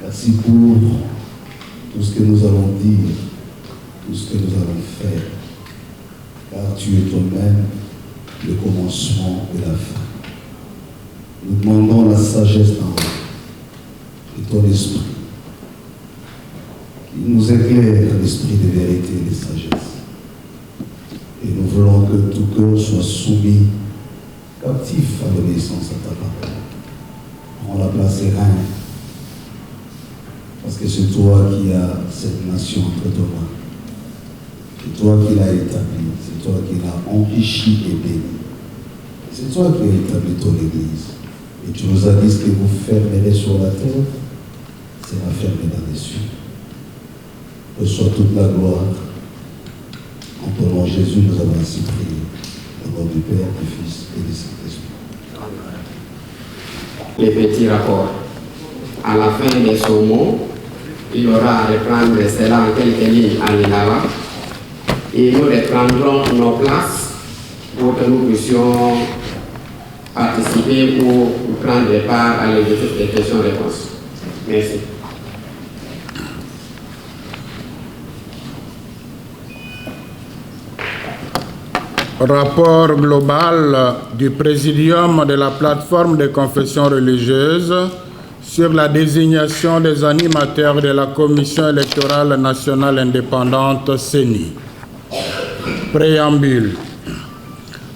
Merci pour tout ce que nous allons dire, tout ce que nous allons faire, car tu es toi-même le commencement et la fin. Nous demandons la sagesse d'en haut et ton esprit, qui nous éclaire l'esprit de vérité et de sagesse. Et nous voulons que tout cœur soit soumis, captif à l'obéissance à ta parole. On la place et règne, parce que c'est toi qui as cette nation entre tes mains. C'est toi qui l'as établie, c'est toi qui l'as enrichi et béni. C'est toi qui as établi ton Église. Et tu nous as dit ce que vous fermerez sur la terre, sera fermé dans les cieux. Reçois toute la gloire. En ton nom Jésus, nous avons ainsi prié. Au nom du Père, du Fils et du Saint-Esprit. Les petits rapports. À la fin des sermons, il y aura à reprendre cela en quelques lignes en lingala. Et nous reprendrons nos places pour que nous puissions participer ou prendre part à l'exercice des questions-réponses. Merci. Rapport global du Présidium de la plateforme des confessions religieuses sur la désignation des animateurs de la Commission électorale nationale indépendante CENI. Préambule.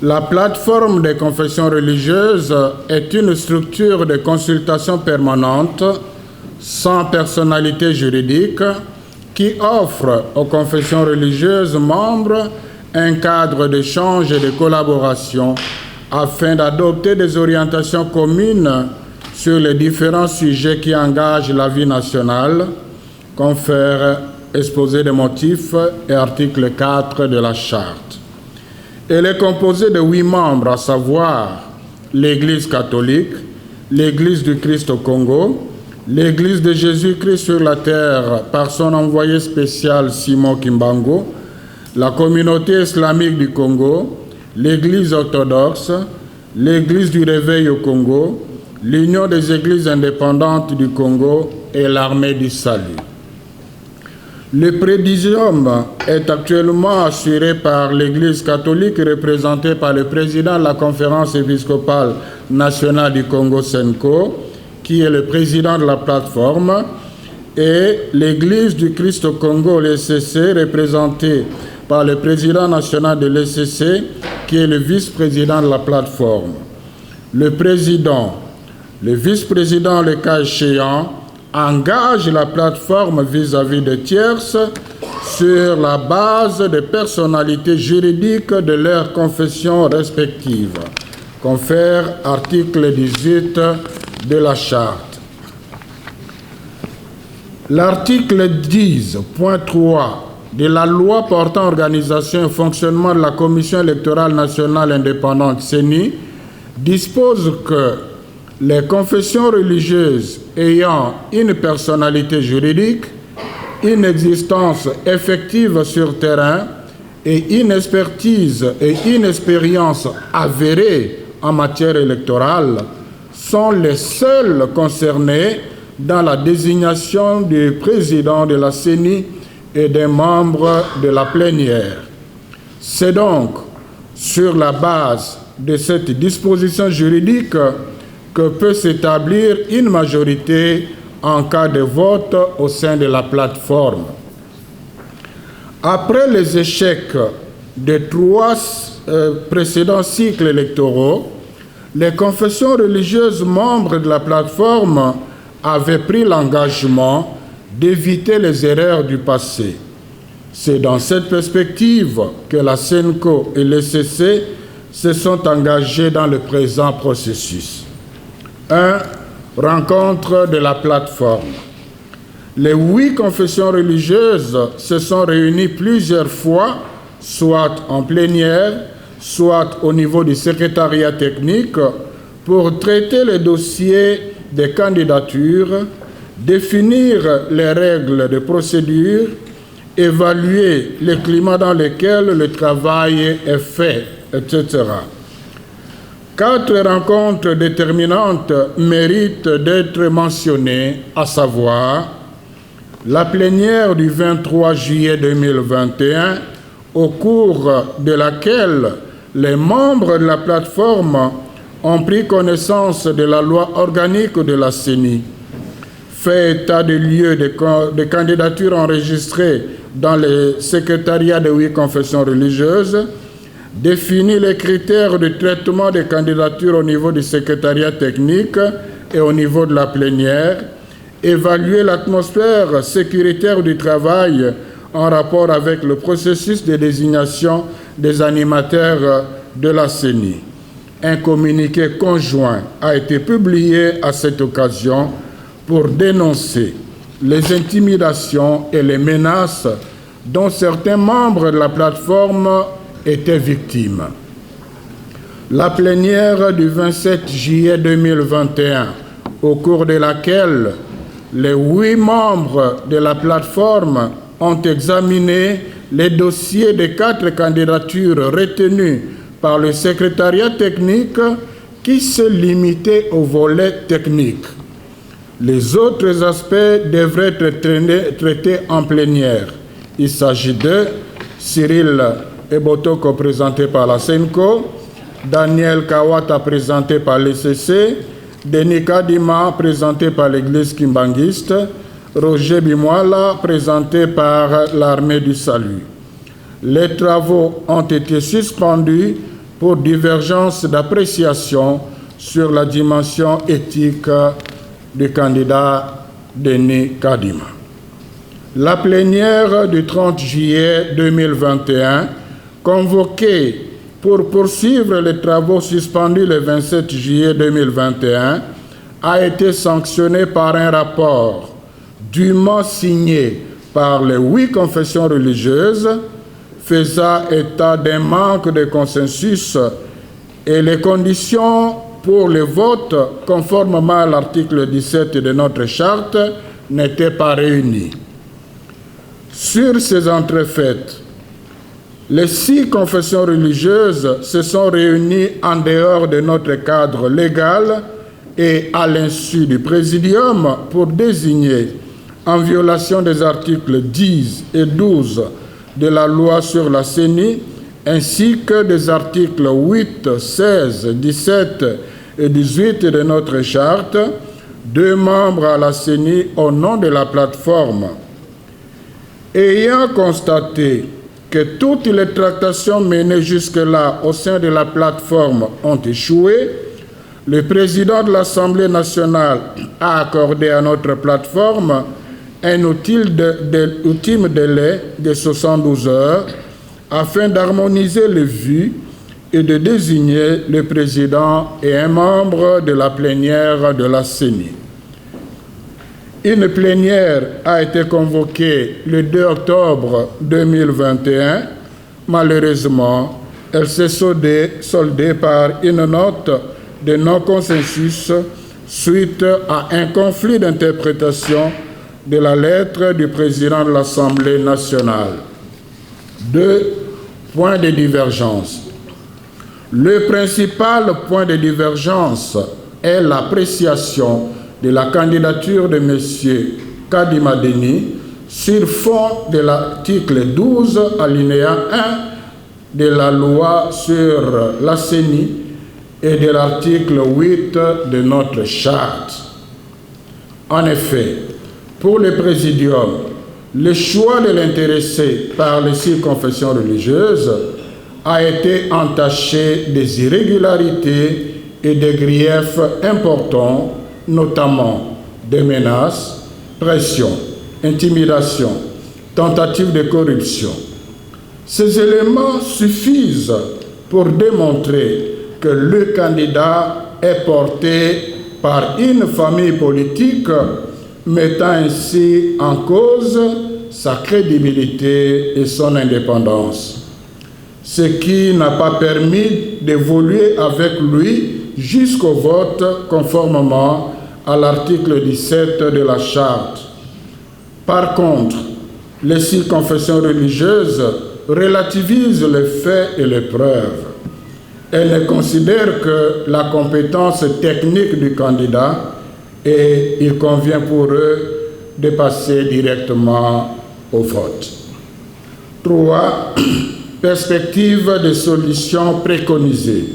La plateforme des confessions religieuses est une structure de consultation permanente sans personnalité juridique qui offre aux confessions religieuses membres un cadre d'échange et de collaboration afin d'adopter des orientations communes sur les différents sujets qui engagent la vie nationale, confère exposé des motifs et article 4 de la Charte. Elle est composée de 8 membres, à savoir l'Église catholique, l'Église du Christ au Congo, l'Église de Jésus-Christ sur la terre par son envoyé spécial Simon Kimbangu, la communauté islamique du Congo, l'Église orthodoxe, l'Église du Réveil au Congo, l'Union des Églises indépendantes du Congo et l'Armée du Salut. Le présidium est actuellement assuré par l'Église catholique représentée par le président de la Conférence épiscopale nationale du Congo, SENCO, qui est le président de la plateforme, et l'Église du Christ au Congo, l'ECC, représentée par le président national de l'ECC, qui est le vice-président de la plateforme. Le président, le vice-président, le cas échéant, engage la plateforme vis-à-vis des tierces sur la base des personnalités juridiques de leurs confessions respectives, confère article 18 de la Charte. L'article 10.3 de la loi portant organisation et fonctionnement de la Commission électorale nationale indépendante CENI dispose que les confessions religieuses ayant une personnalité juridique, une existence effective sur terrain et une expertise et une expérience avérée en matière électorale sont les seules concernées dans la désignation du président de la CENI et des membres de la plénière. C'est donc sur la base de cette disposition juridique que peut s'établir une majorité en cas de vote au sein de la plateforme. Après les échecs des 3 précédents cycles électoraux, les confessions religieuses membres de la plateforme avaient pris l'engagement d'éviter les erreurs du passé. C'est dans cette perspective que la SENCO et l'ECC se sont engagés dans le présent processus. 1. Rencontre de la plateforme. Les 8 confessions religieuses se sont réunies plusieurs fois, soit en plénière, soit au niveau du secrétariat technique, pour traiter les dossiers des candidatures, définir les règles de procédure, évaluer le climat dans lequel le travail est fait, etc. 4 rencontres déterminantes méritent d'être mentionnées, à savoir la plénière du 23 juillet 2021, au cours de laquelle les membres de la plateforme ont pris connaissance de la loi organique de la CENI, fait état des lieux de candidatures enregistrées dans les secrétariats de 8 confessions religieuses, définit les critères de traitement des candidatures au niveau du secrétariat technique et au niveau de la plénière, évaluer l'atmosphère sécuritaire du travail en rapport avec le processus de désignation des animateurs de la CENI. Un communiqué conjoint a été publié à cette occasion pour dénoncer les intimidations et les menaces dont certains membres de la plateforme étaient victimes. La plénière du 27 juillet 2021, au cours de laquelle les 8 membres de la plateforme ont examiné les dossiers des 4 candidatures retenues par le secrétariat technique qui se limitait au volet technique. Les autres aspects devraient être traités en plénière. Il s'agit de Cyril Ebotoko présenté par la SENCO, Daniel Kawata présenté par l'ECC, Denis Kadima présenté par l'Église kimbanguiste, Roger Bimwala présenté par l'Armée du Salut. Les travaux ont été suspendus pour divergence d'appréciation sur la dimension éthique du candidat Denis Kadima. La plénière du 30 juillet 2021, convoquée pour poursuivre les travaux suspendus le 27 juillet 2021, a été sanctionnée par un rapport dûment signé par les 8 confessions religieuses, faisant état d'un manque de consensus et les conditions pour le vote, conformément à l'article 17 de notre charte, n'étaient pas réunies. Sur ces entrefaites, les 6 confessions religieuses se sont réunies en dehors de notre cadre légal et à l'insu du Présidium pour désigner, en violation des articles 10 et 12 de la loi sur la CENI, ainsi que des articles 8, 16, 17 et 18 de notre charte, 2 membres à la CENI au nom de la plateforme. Ayant constaté que toutes les tractations menées jusque-là au sein de la plateforme ont échoué, le président de l'Assemblée nationale a accordé à notre plateforme un ultime délai de 72 heures afin d'harmoniser les vues et de désigner le président et un membre de la plénière de la CENI. Une plénière a été convoquée le 2 octobre 2021. Malheureusement, elle s'est soldée par une note de non-consensus suite à un conflit d'interprétation de la lettre du président de l'Assemblée nationale. 2 points de divergence. Le principal point de divergence est l'appréciation de la candidature de M. Kadima Denis sur fond de l'article 12, alinéa 1 de la loi sur la CENI et de l'article 8 de notre charte. En effet, pour le Présidium, le choix de l'intéressé par les 6 confessions religieuses a été entaché des irrégularités et des griefs importants, notamment des menaces, pression, intimidation, tentative de corruption. Ces éléments suffisent pour démontrer que le candidat est porté par une famille politique, mettant ainsi en cause sa crédibilité et son indépendance, ce qui n'a pas permis d'évoluer avec lui jusqu'au vote conformément à l'article 17 de la charte. Par contre, les 6 confessions religieuses relativisent les faits et les preuves. Elles ne considèrent que la compétence technique du candidat et il convient pour eux de passer directement au vote. 3. Perspective de solutions préconisées.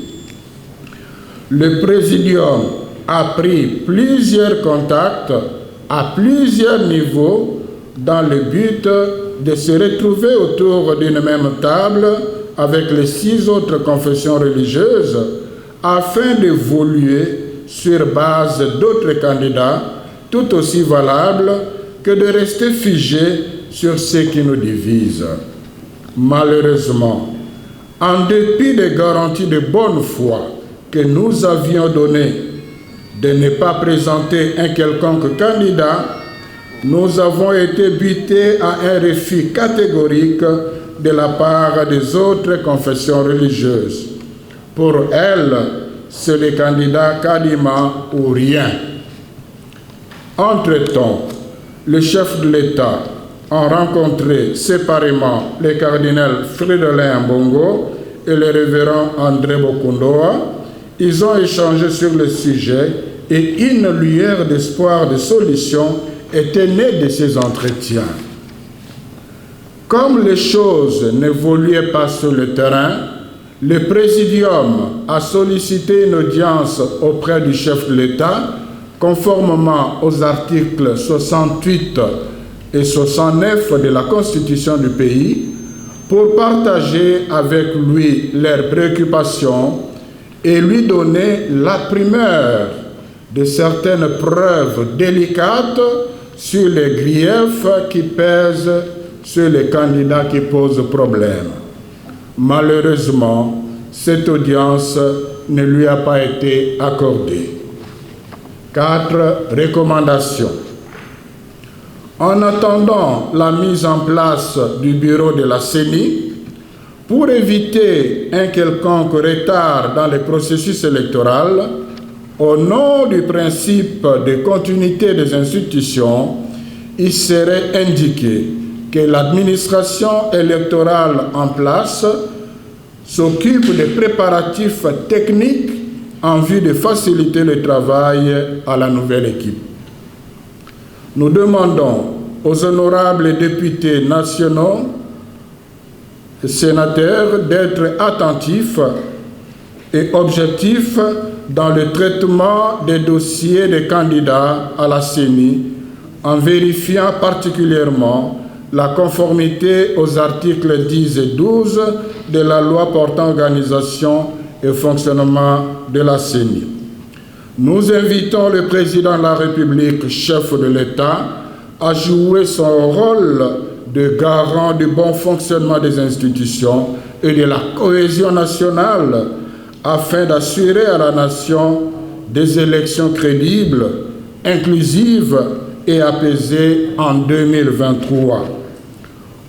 Le Présidium a pris plusieurs contacts à plusieurs niveaux dans le but de se retrouver autour d'une même table avec les 6 autres confessions religieuses afin d'évoluer sur base d'autres candidats tout aussi valables que de rester figés sur ce qui nous divise. Malheureusement, en dépit des garanties de bonne foi que nous avions données de ne pas présenter un quelconque candidat, nous avons été butés à un refus catégorique de la part des autres confessions religieuses. Pour elles, c'est le candidat Kadima ou rien. Entre-temps, le chef de l'État a rencontré séparément les cardinals Fridolin Mbongo et le révérend André Bokundoa. Ils ont échangé sur le sujet et une lueur d'espoir de solution était née de ces entretiens. Comme les choses n'évoluaient pas sur le terrain, le Présidium a sollicité une audience auprès du chef de l'État, conformément aux articles 68 et 69 de la Constitution du pays, pour partager avec lui leurs préoccupations et lui donner la primeur de certaines preuves délicates sur les griefs qui pèsent sur les candidats qui posent problème. Malheureusement, cette audience ne lui a pas été accordée. 4 recommandations. En attendant la mise en place du bureau de la CENI, pour éviter un quelconque retard dans le processus électoral, au nom du principe de continuité des institutions, il serait indiqué que l'administration électorale en place s'occupe des préparatifs techniques en vue de faciliter le travail à la nouvelle équipe. Nous demandons aux honorables députés nationaux et sénateurs d'être attentifs et objectifs dans le traitement des dossiers des candidats à la CENI, en vérifiant particulièrement la conformité aux articles 10 et 12 de la loi portant organisation et fonctionnement de la CENI. Nous invitons le président de la République, chef de l'État, à jouer son rôle de garant du bon fonctionnement des institutions et de la cohésion nationale afin d'assurer à la nation des élections crédibles, inclusives et apaisées en 2023.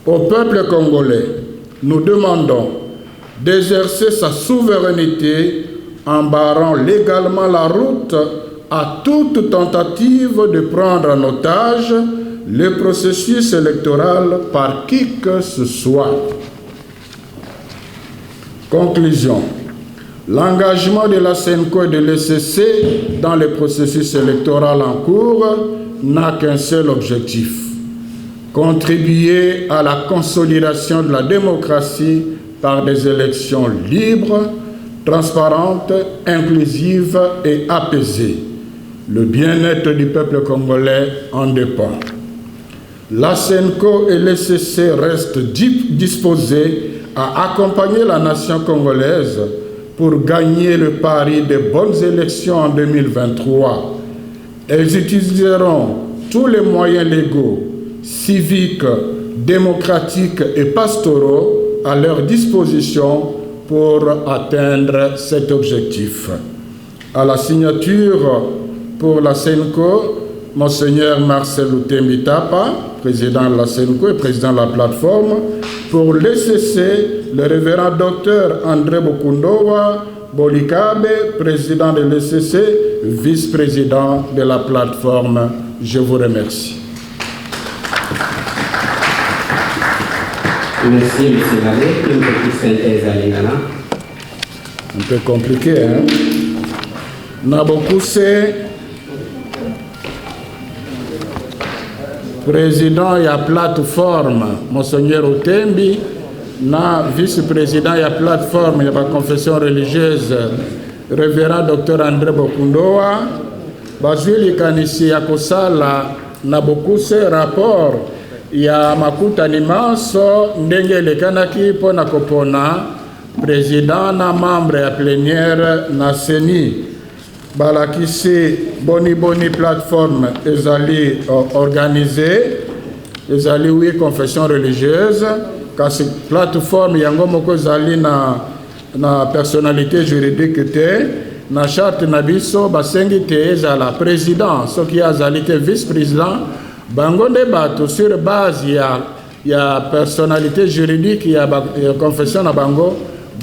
Au peuple congolais, nous demandons d'exercer sa souveraineté en barrant légalement la route à toute tentative de prendre en otage le processus électoral par qui que ce soit. Conclusion. L'engagement de la CENCO et de l'ECC dans le processus électoral en cours n'a qu'un seul objectif: contribuer à la consolidation de la démocratie par des élections libres, transparentes, inclusives et apaisées. Le bien-être du peuple congolais en dépend. La CENCO et l'ECC restent disposés à accompagner la nation congolaise pour gagner le pari des bonnes élections en 2023. Elles utiliseront tous les moyens légaux, civiques, démocratiques et pastoraux à leur disposition pour atteindre cet objectif. À la signature pour la CENCO, Monseigneur Marcel Lutembi Tapa, président de la CENCO et président de la plateforme. Pour l'ECC, le révérend docteur André Bokundoa Bolikabe, président de l'ECC, vice-président de la plateforme. Je vous remercie. Merci, M. Lalé. Une petite synthèse à Lingala. Un peu compliqué, hein? Nabokuse, président ya plateforme, Monseigneur Otembi, na vice-président ya plateforme ya ba confession religieuse, révérend Dr André Bokundoa, bazwili kanisi ya kosala Nabokuse rapport ya makutani maso ndenge elekanaki mpona kopona président na membre ya plénière na CENI. Balakisi boni plateforme ezali organisée, ezali 8 confessions religieuses, kasi plateforme yango moko ezali na personnalité juridique te, na charte na biso basengi te ezala président, soki azali te vice-président, bango nde bato sur base ya personnalité juridique ya confession na bango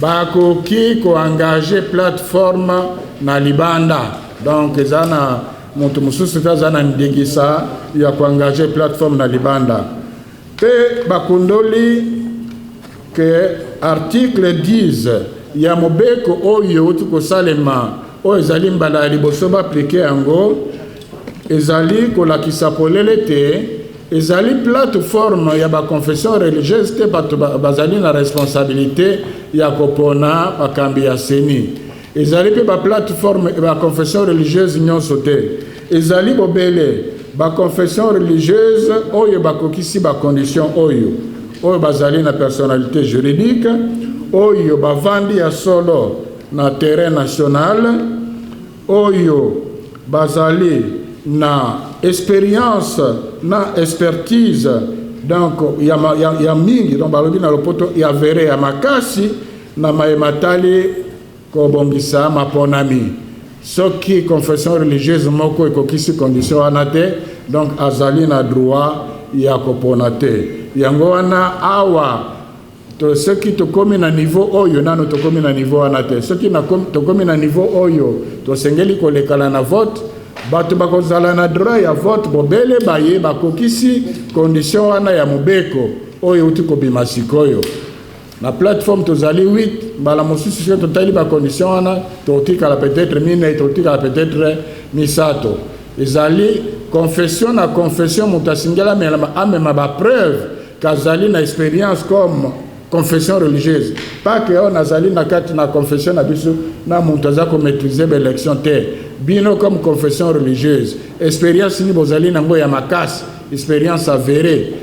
bakoki koengage plateforme na libanda. Donc ezana moto mususu tazana ndigisa ya koengage plateforme na libanda. Pe bakundoli que article 10 ya mobeko oyo utuko salema o ezali mbala liboso ba appliquer yango ezali kolakisa polele te, ezali plateforme ya ba confession religieuse te bato bazali na responsabilité ya kopona bakambi ya CENI. Ezali pe ba plateforme ba confession religieuse nyonso te, ezali bobele ba confession religieuse oyo bakokisi ba condition oyo bazali na personnalité juridique, oyo bavandi ya solo na terrain national, oyo bazali na expérience na expertise, donc ya mingi, donc balobi na lopoto ya vere ya makasi na maematali kobongisa maponami. Soki confession religieuse moko ekokisi condition wana te, donc azali na droit ya kopona te. Yango wana awa soki tokomi na niveau oyo nano tokomi na niveau wana te, soki tokomi na niveau oyo tosengeli kolekala na vote, bato bakozala na droit ya vote bobele baye bakokisi condition wana ya mobeko oyo uti kobima sikoyo. Na plateforme tozali 8, mbala mosusu sio totali ba condition wana totikala peut-être mine, totikala peut-être misato. Ezali confession na confession mutasingela amema ba preuve kazali na expérience comme confession religieuse. Pas que on azali na kati na confession na biso na mutaza ko maîtriser l'élection te. Bino comme confession religieuse. Expérience ni bozali nango ya makasi, expérience avérée,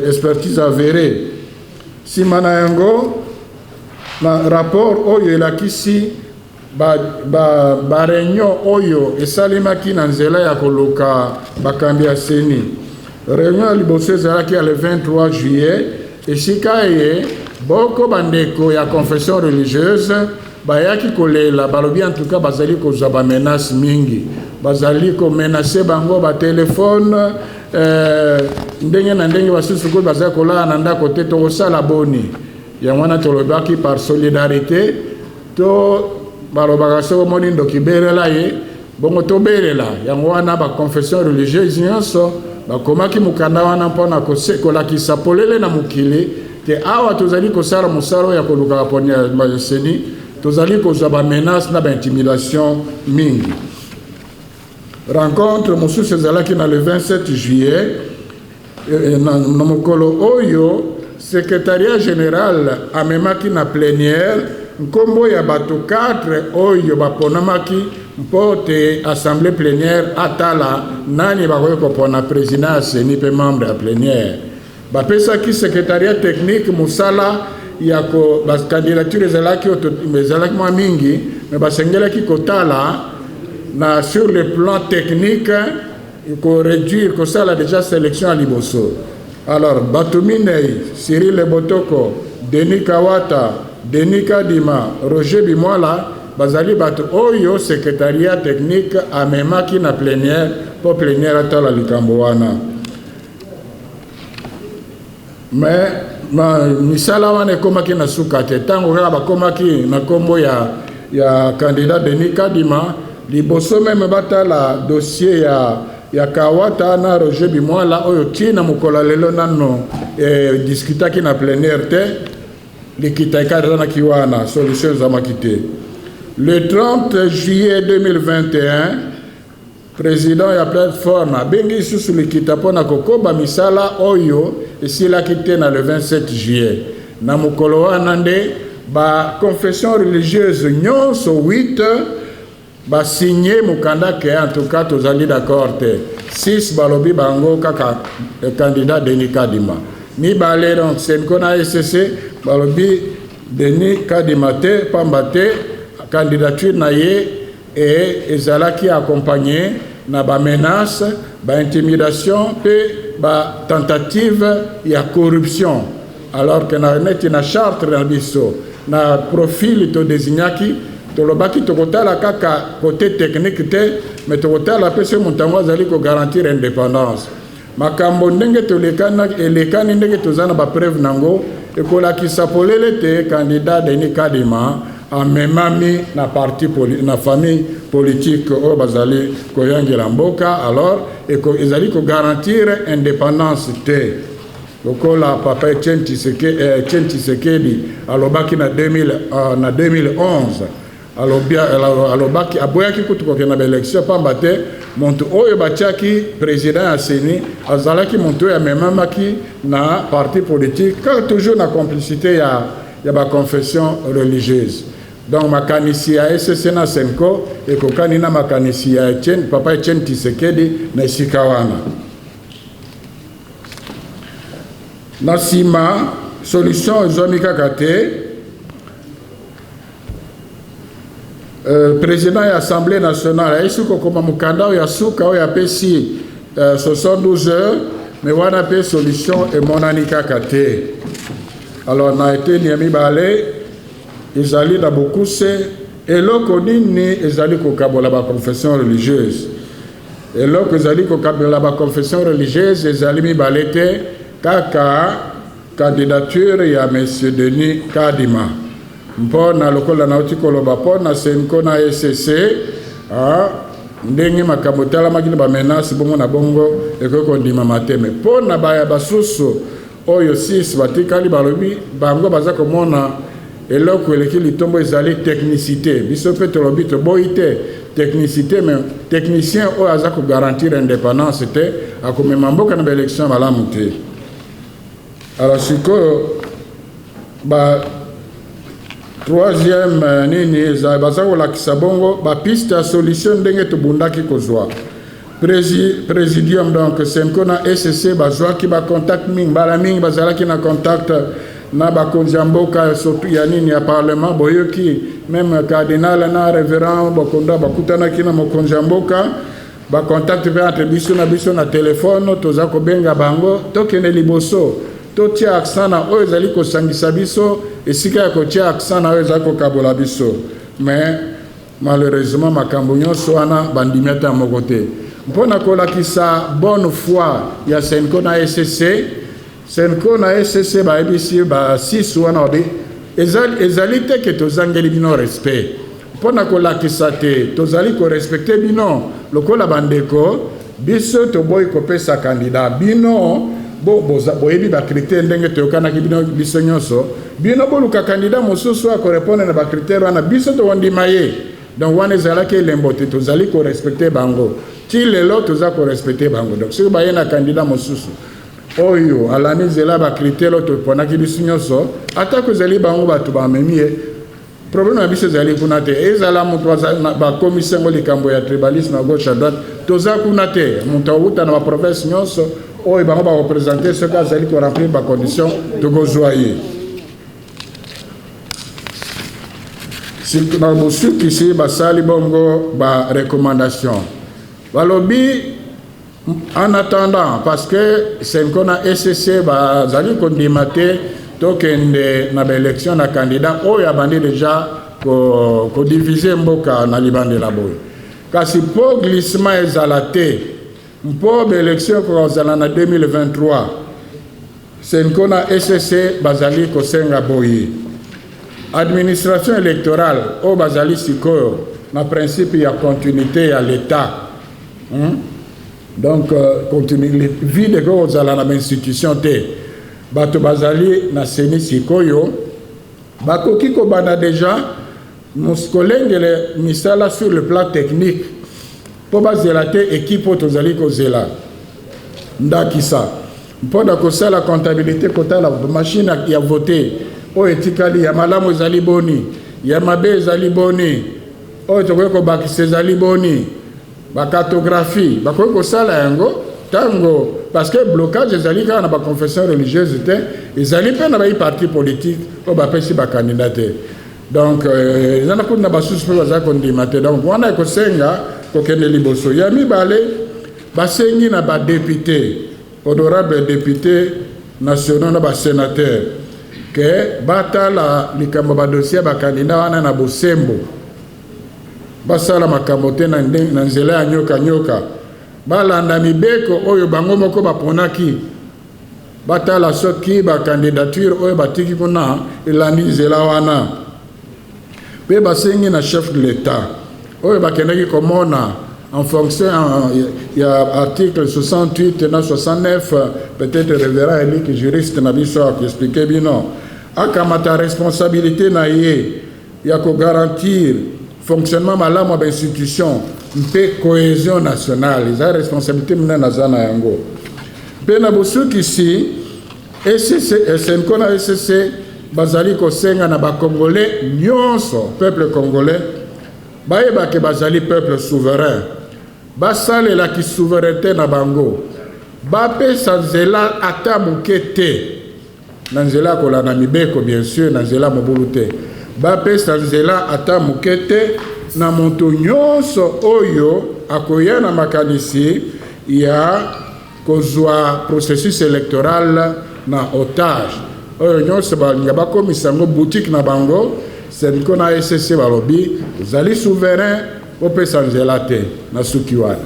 expertise avérée. Si mana yango na rapport oyo elakisi ba réunion oyo esalimaki na nzela ya koluka bakambi ya CENI. Réunion liboso ezalaki le 23 juillet, esika ye boko bandeko ya confession religieuse bayaki kolela balobi en tout cas bazali kozwa ba menace mingi, bazali ko menacer bango ba téléphone ndenge na ndenge basusu ko bazali kolala na ndako te tokosala boni ya mwana tolobaki par solidarité to balobaka soko moni ndokibelela ye bongo tobelela yango wana ba confession religieuse nyonso bakomaki mukanda wana mpona kolakisa polele na mokili te awa tozali kosala mosala ya koluka poni ya CENI, tozali kozwa ba menace na ba intimidation mingi. Rencontre mosusu ezalaki na le 27 juillet na mokolo oyo secrétariat général amemaki na plénière nkombo ya bato 4 oyo baponamaki mpo te assemblée plénière atala nani bakoki kopona président ya CENI pe membre ya plénière. Bapesaki secrétariat technique mosala ya ko bacandidature ezalaki mwa mingi, me basengelaki kotala na sur le plan technique ko réduire kosala déjà sélection à liboso. Alors Batuminei, Cyril Botoko, Denis Kawata, Denis Kadima, Roger Bimwala bazali bato oyo secrétariat technique amemaki na plénière po plénière atala likambo wana. Mais misala wana ekomaki na suka te, tango kaka bakomaki na kombo ya candidat Denis Kadima, liboso meme batala dossier ya Kawata na Roger Bimwala oyo tina mukola lelo nano discutaki na plénière te likita ikadana kiwana solution za makite. Le 30 juillet 2021, président ya plateforme abengi susu likita pona kokoba misala oyo esilaki te na le 27 juillet. Na mokolo wana nde ba confession religieuse nyonso 8 ba signé mukanda ke en tout cas tozali d'accord te. 6 balobi bango kaka candidat Denis Kadima. Ni balé donc Senko na SCC balobi Denis Kadima te pambate candidature na ye et ezalaki accompagné na ba menace, ba intimidation pe ba tentative ya corruption alors que na neti na charte na biso na profil to désignaki to lobaki to kotala kaka côté technique te mais to kotala pe se montango azali ko garantir indépendance makambo ndenge to lekani ndenge tozana ba preuve nango ekolaki sapolele te candidat Denis Kadima en memami na parti na famille politique au bazali koyangela mboka alors ezali ko garantir indépendance te lokola papa Etienne Tshisekedi alobaki na 2011 alobaki aboyaki kutukoke na élection pamba te montu oyo batiaki président ya Seni azalaki montu ya memamaki na parti politique toujours na complicité ya ba confession religieuse. Donc makanisi ya SSC na Senko ekokani na makanisi ya papa Etienne Tshisekedi na Sikawana. Na sima solution ezomika kate président ya Assemblée nationale aisuko koma mukanda ya suka o ya pesi 72 heures mais wana pe solution e monanika kate. Alors na été niami balé ezali na bokuse eloko nini ezali kokabola ba confession religieuse eloko ezali kokabola ba confession religieuse ezali mibale te kaka candidature ya monsieur Denis Kadima mpona lokola na utikoloba pona Senko na SCC ndenge makambo talamaki ba menace bongo na bongo ekoko ndima mateme pona baya basusu oyo 6 batikali balobi bango baza komona eloko eleki litombo ezali technicité biso pe tolobi to boite technicité mais technicien oyo aza ko garantir indépendance te akomema mboka na élection malamu te. Alors sikoyo ba troisième nini baza kolakisa bongo ba piste ya solution ndenge tobundaki kozwa présidium donc Senko na SCC bazwaki ba contact mingi bala mingi bazalaki na contact na bakonzi ya mboka surtout ya nini ya parlement boyoki même cardinal na révérend bokonda bakutanaki na mokonzi ya mboka ba contact pe entre biso na téléphone toza kobenga bango tokende liboso totia accent na oyo ezali kosangisa biso esika ya kotia accent na oyo ezali kokabola biso mais malheureusement makambo nyonso wana bandimi ata moko te mpona kolakisa bonne foi ya Senko na SCC Senko na SCC baebisi ba 6 wana obi ezali te ke tozangeli bino respect mpona kolakisa te tozali ko respecter bino lokola bandeko biso toboyi kopesa candidat bino boyebi bakritère ndenge toyokanaki bino biso nyonso bino boluka candidat mosusu akorepondre na bakritère wana biso towandima ye donc wana ezalaki elembo te tozali korespecte bango ti lelo toza korespecte bango donc soki baye na candidat mosusu oyo alani nzela bakritère oyo toponaki biso nyonso atako ezali bango bato bamemi ye problème na biso ezali kuna te ezala moto bakomisi yango likambo ya tribalisme na gauche à droite toza kuna te moto awuta na baprovince nyonso oyo bango barepresente soki azali koremplir bacondition tokozwa ye na bosukisi basali bongo barecommandation balobi en attendant parce que Senko na SCC bazali kondima te tokende na baélection na candidat oyo abandi déjà kodivise mboka na libandela boye kasi po glissement ezala te mpo baélection kozala na 2023 Senko na SCC bazali kosenga boye administration électorale oyo bazali sikoyo na principe ya continuité ya l'état donc continuité vide ko kozala na institution te bato bazali na seni sikoyo bakoki kobanda déjà mon collègue le misala sur le plan technique pour bazela te équipe tozali kozela ndakisa mpona kosala comptabilité kotala machine ya voter o etikali ya malamu ezali boni ya mabe ezali boni o tokoki kobakisa ezali boni bacartographie bakoki kosala yango tango parce que blocage ezali kaka na baconfession religieuse te ezali mpe na parti politique oyo bapesi bakandidat te donc eza na kutu na basusu mpe bazali kondima te donc wana ekosenga kokende liboso ya mibale basengi na badepute honorable député nationaux na basénateur ke batala likambo badossier bakandidat wana na bosembo basala makambo te na nzela ya nyoka balanda mibeko oyo bango moko baponaki batala soki bacandidature oyo batiki kuna elandi nzela wana mpe basengi na chef de l'état oyo bakendaki komona en fonction ya article 68 na 69 peut-être révérend Elik juriste na biso akoexplike bino akamata responsabilité na ye ya kogarantir fonctionnement malamu ya bainstitution mpe cohésion nationale eza responsabilité minene aza na yango mpe na bosukisi SNCO na SCC bazali kosenga na bacongolais nyonso peuple congolais bayebake bazali peuple souverain basalelaki souveraineté na bango bapesa nzela ata moke te na nzela kolanda mibeko bien sûr na nzela mobulu te bapesa nzela ata moke te na moto nyonso oyo akoya na makanisi ya kozwa processus électoral na otage oyo nyonso balinga bakomisa yango boutique na bango seniko na SCC balobi ezali souverain opesa nzela te na suki wana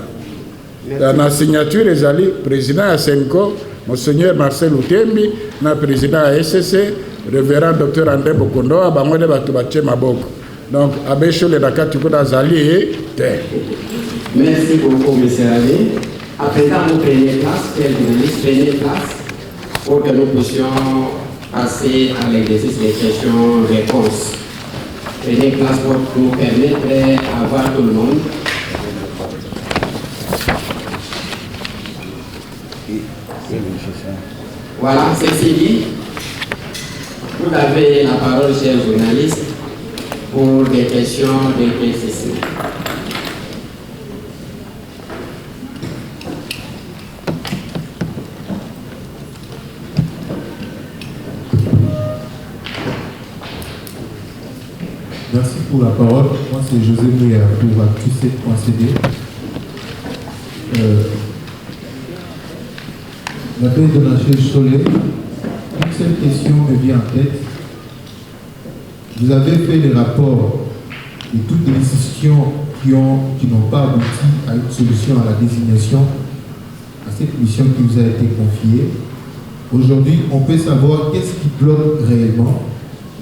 na signature ezali président ya seniko monseigneur Marcel Utembi na président ya SCC révérend docteur André Bokondoa bango nde bato batie maboko donc abeshole na kati kuna azali te. Merci beaucoup monsieur Alain. À présent vous prenez place, chers journalistes, prenez place pour que nous puissions passer à l'exercice des questions-réponses. Prenez place pour nous permettre à voir tout le monde. Voilà, ceci dit, vous avez la parole, chers journalistes, pour des questions d'éclaircissement. Merci pour la parole. Moi, c'est José Mouya pour ActuC.cd. La baisse de la chaise Soleil, une seule question me vient en tête. Vous avez fait les rapports de toutes les décisions qui n'ont pas abouti à une solution à la désignation, à cette mission qui vous a été confiée. Aujourd'hui, on peut savoir qu'est-ce qui bloque réellement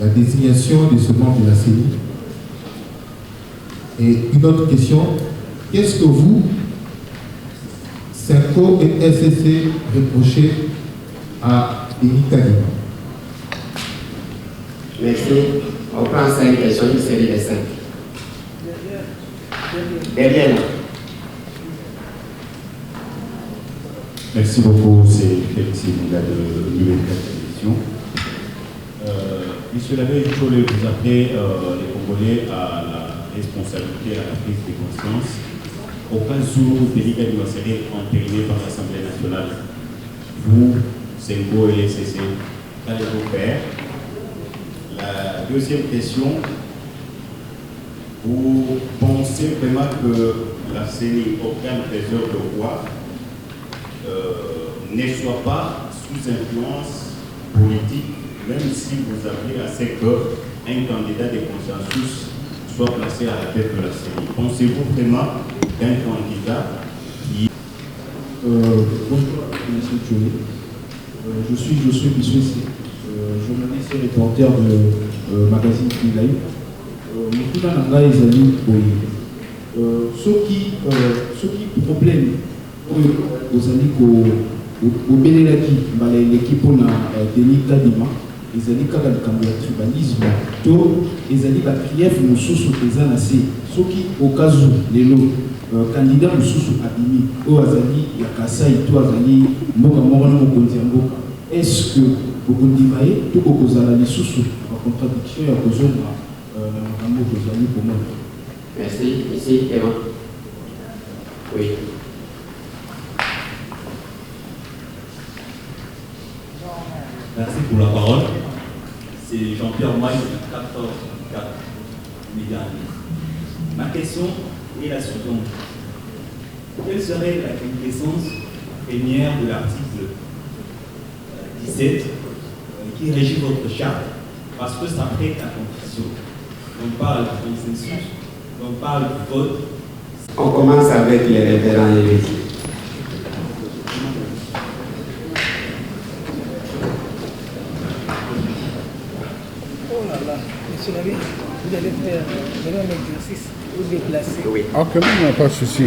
la désignation de ce membre de la CENI. Et une autre question, qu'est-ce que vous, SENCO et SCC, reprochez à Denis Kadima? Merci. On prend 5 questions, une série de 5. Derrière là. Merci beaucoup, c'est Félix Mouga de l'UNICA Télévision. Monsieur l'abbé Chole, vous appelez les Congolais à la responsabilité, à la prise de conscience. Au cas où Denis Kadima serait entériné par l'Assemblée nationale, vous, SENCO et SCC, qu'allez-vous faire? La deuxième question, vous pensez vraiment que la CENI, organe trésor de roi, ne soit pas sous influence politique, même si vous avez à ce qu'un candidat de consensus soit placé à la tête de la CENI. Pensez-vous vraiment qu'un candidat qui... Bonjour, M. Tchoué. Je suis Josué Bissoué, journaliste et reporter de magazine Live. Mokuna Nanga ezali boye. Soki problème ozali kobelelaki l'équipe na Denis Kadima ezali kaka likambo ya tribalisme to ezali batrief mosusu eza na se soki okazu lelo candidat mosusu abimi oyo azali ya Kasai to azali mboka moko na mokonzi ya mboka, est-ce que bokondima ye to bokozala lisusu bacontradiction ya kozonga na makambo kozali komona? Merci. Ici, Eva. Oui. Merci pour la parole. C'est Jean-Pierre Maille du 14-4 Média. Ma question est la suivante. Quelle serait la quintessence première de l'article 17 qui régit votre charte? Parce que ça prête à confusion. On parle du consensus, on parle du vote. On commence avec les référents hérétiques. Oh là là, monsieur l'abbé, vous allez faire un exercice, vous déplacer. Oui. Ok, il n'y a pas de souci.